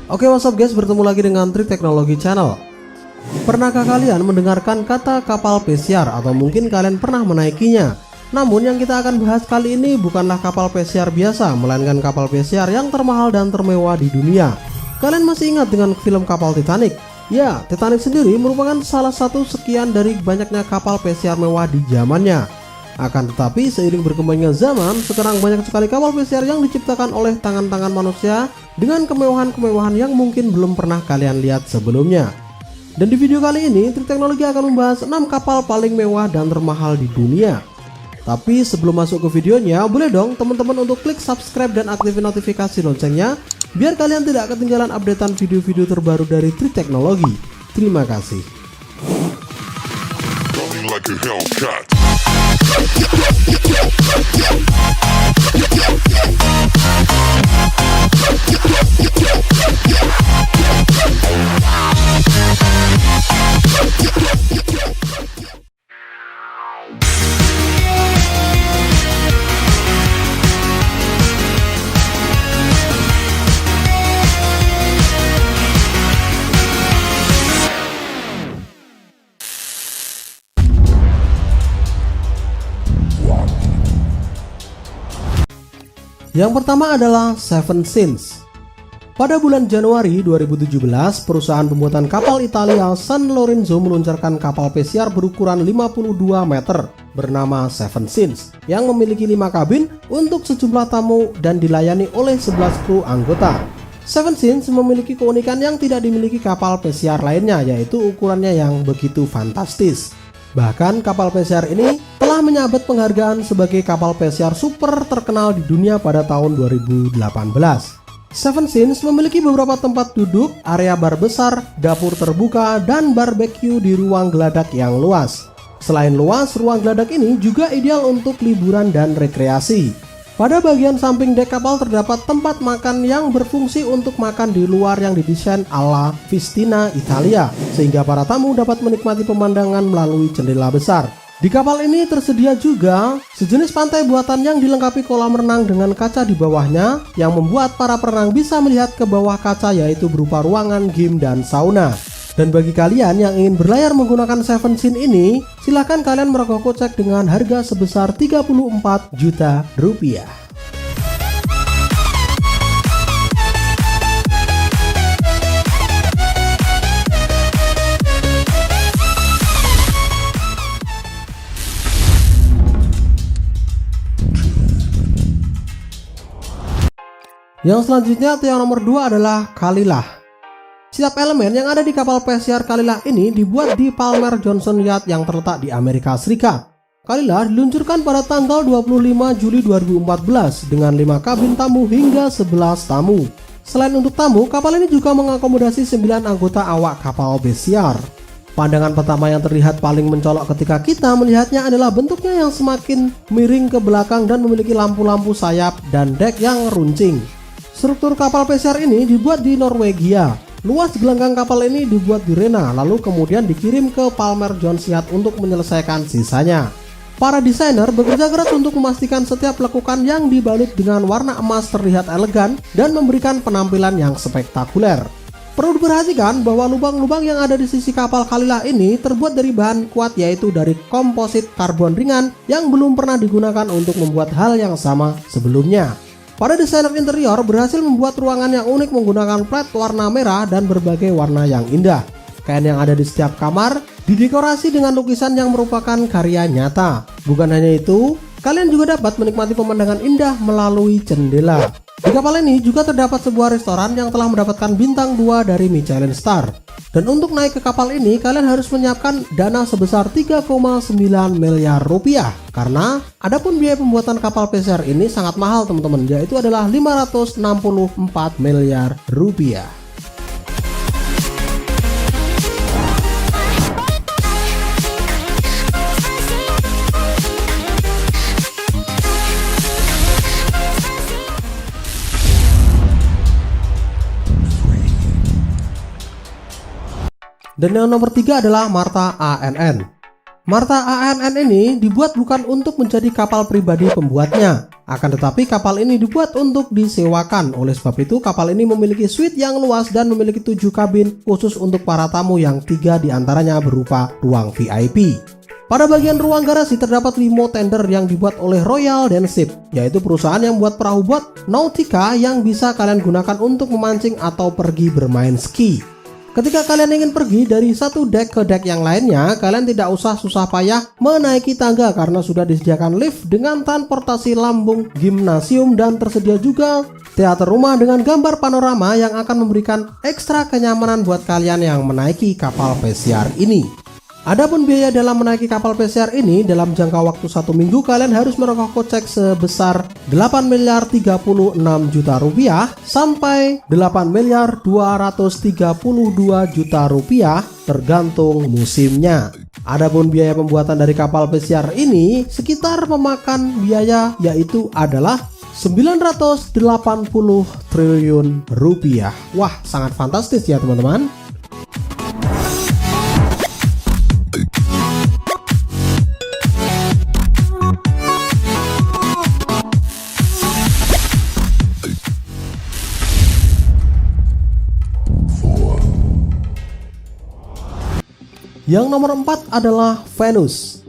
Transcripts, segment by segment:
Oke, what's up guys, bertemu lagi dengan Trik Teknologi Channel. Pernahkah kalian mendengarkan kata kapal pesiar atau mungkin kalian pernah menaikinya? Namun yang kita akan bahas kali ini bukanlah kapal pesiar biasa, melainkan kapal pesiar yang termahal dan termewah di dunia. Kalian masih ingat dengan film kapal Titanic? Ya, Titanic sendiri merupakan salah satu sekian dari banyaknya kapal pesiar mewah di zamannya. Akan tetapi seiring berkembangnya zaman, sekarang banyak sekali kapal pesiar yang diciptakan oleh tangan-tangan manusia dengan kemewahan-kemewahan yang mungkin belum pernah kalian lihat sebelumnya. Dan di video kali ini, Trik Teknologi akan membahas 6 kapal paling mewah dan termahal di dunia. Tapi sebelum masuk ke videonya, boleh dong teman-teman untuk klik subscribe dan aktifin notifikasi loncengnya, biar kalian tidak ketinggalan updatean video-video terbaru dari Trik Teknologi. Terima kasih. Yang pertama adalah Seven Seas. Pada bulan Januari 2017, perusahaan pembuatan kapal Italia San Lorenzo meluncurkan kapal pesiar berukuran 52 meter bernama Seven Seas yang memiliki 5 kabin untuk sejumlah tamu dan dilayani oleh 11 kru anggota. Seven Seas memiliki keunikan yang tidak dimiliki kapal pesiar lainnya, yaitu ukurannya yang begitu fantastis. Bahkan kapal pesiar ini telah menyabet penghargaan sebagai kapal pesiar super terkenal di dunia pada tahun 2018. Seven Seas memiliki beberapa tempat duduk, area bar besar, dapur terbuka, dan barbecue di ruang geladak yang luas. Selain luas, ruang geladak ini juga ideal untuk liburan dan rekreasi. Pada bagian samping dek kapal terdapat tempat makan yang berfungsi untuk makan di luar yang didesain ala Fistina Italia, sehingga para tamu dapat menikmati pemandangan melalui jendela besar. Di kapal ini tersedia juga sejenis pantai buatan yang dilengkapi kolam renang dengan kaca di bawahnya yang membuat para perenang bisa melihat ke bawah kaca, yaitu berupa ruangan game dan sauna. Dan bagi kalian yang ingin berlayar menggunakan Seven Seas ini, silahkan kalian merogoh kocek dengan harga sebesar 34 juta rupiah. Yang selanjutnya atau yang nomor 2 adalah Kalilah. Setiap elemen yang ada di kapal pesiar Kalilah ini dibuat di Palmer Johnson Yacht yang terletak di Amerika Serikat. Kalilah diluncurkan pada tanggal 25 Juli 2014 dengan 5 kabin tamu hingga 11 tamu. Selain untuk tamu, kapal ini juga mengakomodasi 9 anggota awak kapal pesiar. Pandangan pertama yang terlihat paling mencolok ketika kita melihatnya adalah bentuknya yang semakin miring ke belakang dan memiliki lampu-lampu sayap dan dek yang runcing. Struktur kapal pesiar ini dibuat di Norwegia. Luas gelanggang kapal ini dibuat di Rena, lalu kemudian dikirim ke Palmer Johnson Yacht untuk menyelesaikan sisanya. Para desainer bekerja keras untuk memastikan setiap lekukan yang dibalut dengan warna emas terlihat elegan dan memberikan penampilan yang spektakuler. Perlu diperhatikan bahwa lubang-lubang yang ada di sisi kapal Kalilah ini terbuat dari bahan kuat, yaitu dari komposit karbon ringan yang belum pernah digunakan untuk membuat hal yang sama sebelumnya. Para desainer interior berhasil membuat ruangan yang unik menggunakan plat warna merah dan berbagai warna yang indah. Kain yang ada di setiap kamar didekorasi dengan lukisan yang merupakan karya nyata. Bukan hanya itu, kalian juga dapat menikmati pemandangan indah melalui jendela. Di kapal ini juga terdapat sebuah restoran yang telah mendapatkan bintang 2 dari Michelin Star. Dan untuk naik ke kapal ini, kalian harus menyiapkan dana sebesar 3,9 miliar rupiah. Karena adapun biaya pembuatan kapal pesiar ini sangat mahal teman-teman, yaitu adalah 564 miliar rupiah. Dan yang nomor 3 adalah Martha ANN. Marta ANN ini dibuat bukan untuk menjadi kapal pribadi pembuatnya, akan tetapi kapal ini dibuat untuk disewakan. Oleh sebab itu kapal ini memiliki suite yang luas dan memiliki 7 kabin khusus untuk para tamu yang 3 diantaranya berupa ruang VIP. Pada bagian ruang garasi terdapat limo tender yang dibuat oleh Royal Dane Ship, yaitu perusahaan yang buat perahu buat nautika yang bisa kalian gunakan untuk memancing atau pergi bermain ski. Ketika kalian ingin pergi dari satu dek ke dek yang lainnya, kalian tidak usah susah payah menaiki tangga karena sudah disediakan lift dengan transportasi lambung, gimnasium, dan tersedia juga teater rumah dengan gambar panorama yang akan memberikan ekstra kenyamanan buat kalian yang menaiki kapal pesiar ini. Adapun biaya dalam menaiki kapal pesiar ini dalam jangka waktu 1 minggu kalian harus merogoh kocek sebesar 8.036 juta rupiah sampai 8.232 juta rupiah tergantung musimnya. Adapun biaya pembuatan dari kapal pesiar ini sekitar memakan biaya yaitu adalah 980 triliun rupiah. Wah, sangat fantastis ya teman-teman. Yang nomor 4 adalah Venus.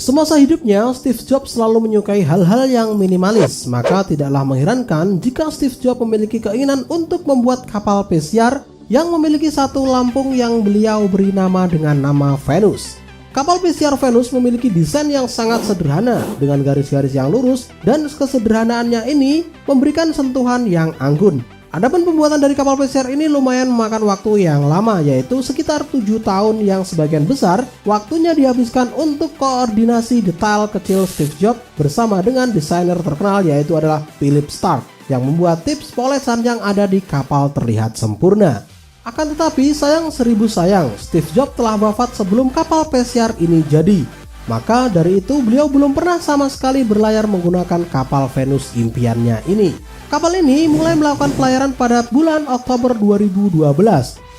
Semasa hidupnya, Steve Jobs selalu menyukai hal-hal yang minimalis, maka tidaklah mengherankan jika Steve Jobs memiliki keinginan untuk membuat kapal pesiar yang memiliki satu lampung yang beliau beri nama dengan nama Venus. Kapal pesiar Venus memiliki desain yang sangat sederhana dengan garis-garis yang lurus dan kesederhanaannya ini memberikan sentuhan yang anggun. Adapun pembuatan dari kapal pesiar ini lumayan memakan waktu yang lama, yaitu sekitar 7 tahun yang sebagian besar waktunya dihabiskan untuk koordinasi detail kecil Steve Jobs bersama dengan desainer terkenal yaitu adalah Philip Stark yang membuat tips polesan yang ada di kapal terlihat sempurna. Akan tetapi sayang seribu sayang, Steve Jobs telah wafat sebelum kapal pesiar ini jadi. Maka dari itu beliau belum pernah sama sekali berlayar menggunakan kapal Venus impiannya ini. Kapal ini mulai melakukan pelayaran pada bulan Oktober 2012.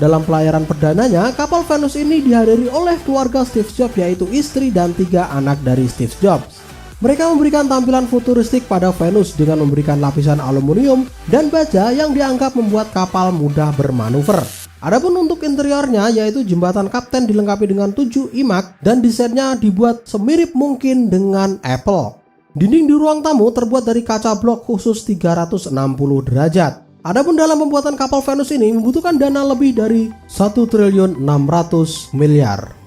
Dalam pelayaran perdananya, kapal Venus ini dihadiri oleh keluarga Steve Jobs yaitu istri dan 3 anak dari Steve Jobs. Mereka memberikan tampilan futuristik pada Venus dengan memberikan lapisan aluminium dan baja yang dianggap membuat kapal mudah bermanuver. Adapun untuk interiornya yaitu jembatan kapten dilengkapi dengan 7 imak dan desainnya dibuat semirip mungkin dengan Apple. Dinding di ruang tamu terbuat dari kaca blok khusus 360 derajat. Adapun dalam pembuatan kapal Venus ini membutuhkan dana lebih dari 1.600 miliar.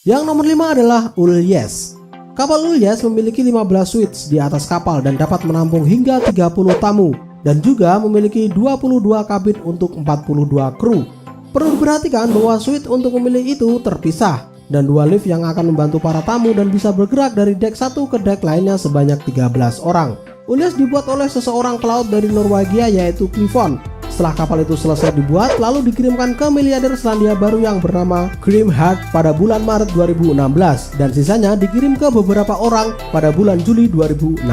Yang nomor 5 adalah Ulyess. Kapal Ulyess memiliki 15 suites di atas kapal dan dapat menampung hingga 30 tamu dan juga memiliki 22 kabin untuk 42 kru. Perlu diperhatikan bahwa suite untuk memilih itu terpisah dan 2 lift yang akan membantu para tamu dan bisa bergerak dari dek satu ke dek lainnya sebanyak 13 orang. Ulyess dibuat oleh seseorang pelaut dari Norwegia yaitu Clifton. Setelah kapal itu selesai dibuat, lalu dikirimkan ke miliarder Selandia Baru yang bernama Grim Hart pada bulan Maret 2016 dan sisanya dikirim ke beberapa orang pada bulan Juli 2016.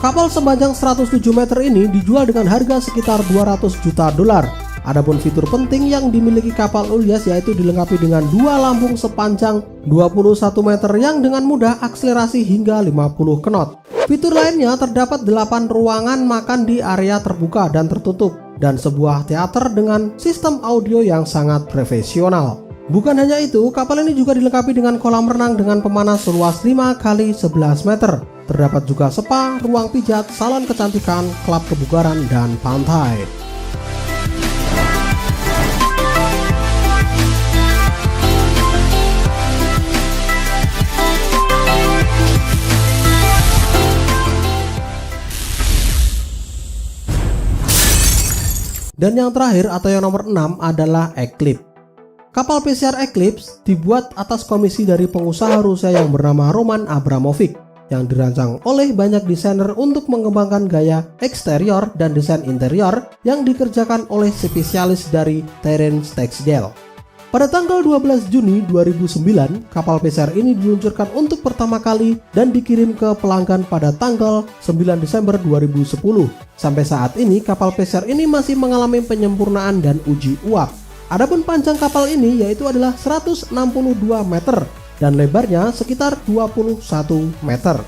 Kapal sepanjang 107 meter ini dijual dengan harga sekitar 200 juta dolar. Adapun fitur penting yang dimiliki kapal Ulyess yaitu dilengkapi dengan 2 lampung sepanjang 21 meter yang dengan mudah akselerasi hingga 50 knot. Fitur lainnya terdapat 8 ruangan makan di area terbuka dan tertutup dan sebuah teater dengan sistem audio yang sangat profesional. Bukan hanya itu, kapal ini juga dilengkapi dengan kolam renang dengan pemanas seluas 5 kali 11 meter. Terdapat juga spa, ruang pijat, salon kecantikan, klub kebugaran, dan pantai. Dan yang terakhir atau yang nomor 6 adalah Eclipse. Kapal pesiar Eclipse dibuat atas komisi dari pengusaha Rusia yang bernama Roman Abramovich yang dirancang oleh banyak desainer untuk mengembangkan gaya eksterior dan desain interior yang dikerjakan oleh spesialis dari Terence Textile. Pada tanggal 12 Juni 2009, kapal pesiar ini diluncurkan untuk pertama kali dan dikirim ke pelanggan pada tanggal 9 Desember 2010. Sampai saat ini, kapal pesiar ini masih mengalami penyempurnaan dan uji uap. Adapun panjang kapal ini yaitu adalah 162 meter dan lebarnya sekitar 21 meter.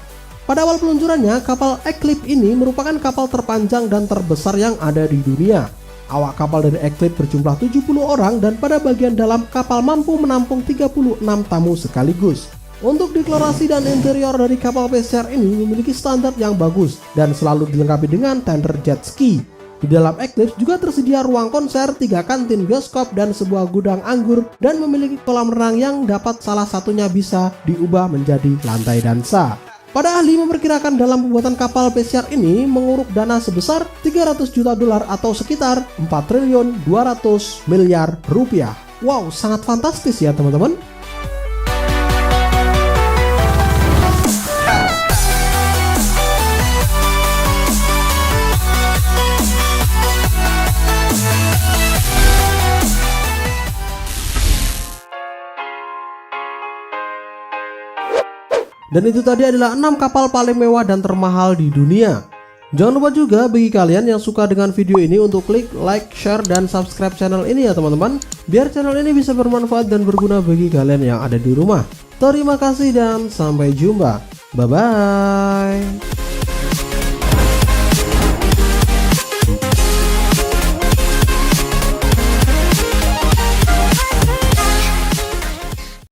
Pada awal peluncurannya, kapal Eclipse ini merupakan kapal terpanjang dan terbesar yang ada di dunia. Awak kapal dari Eclipse berjumlah 70 orang dan pada bagian dalam kapal mampu menampung 36 tamu sekaligus. Untuk deklarasi dan interior dari kapal pesiar ini memiliki standar yang bagus dan selalu dilengkapi dengan tender jet ski. Di dalam Eclipse juga tersedia ruang konser, 3 kantin bioskop dan sebuah gudang anggur dan memiliki kolam renang yang dapat salah satunya bisa diubah menjadi lantai dansa. Para ahli memperkirakan dalam pembuatan kapal pesiar ini menguruk dana sebesar 300 juta dolar atau sekitar 4 triliun 200 miliar rupiah. Wow, sangat fantastis ya teman-teman. Dan itu tadi adalah 6 kapal paling mewah dan termahal di dunia. Jangan lupa juga bagi kalian yang suka dengan video ini untuk klik like, share, dan subscribe channel ini ya teman-teman. Biar channel ini bisa bermanfaat dan berguna bagi kalian yang ada di rumah. Terima kasih dan sampai jumpa. Bye-bye.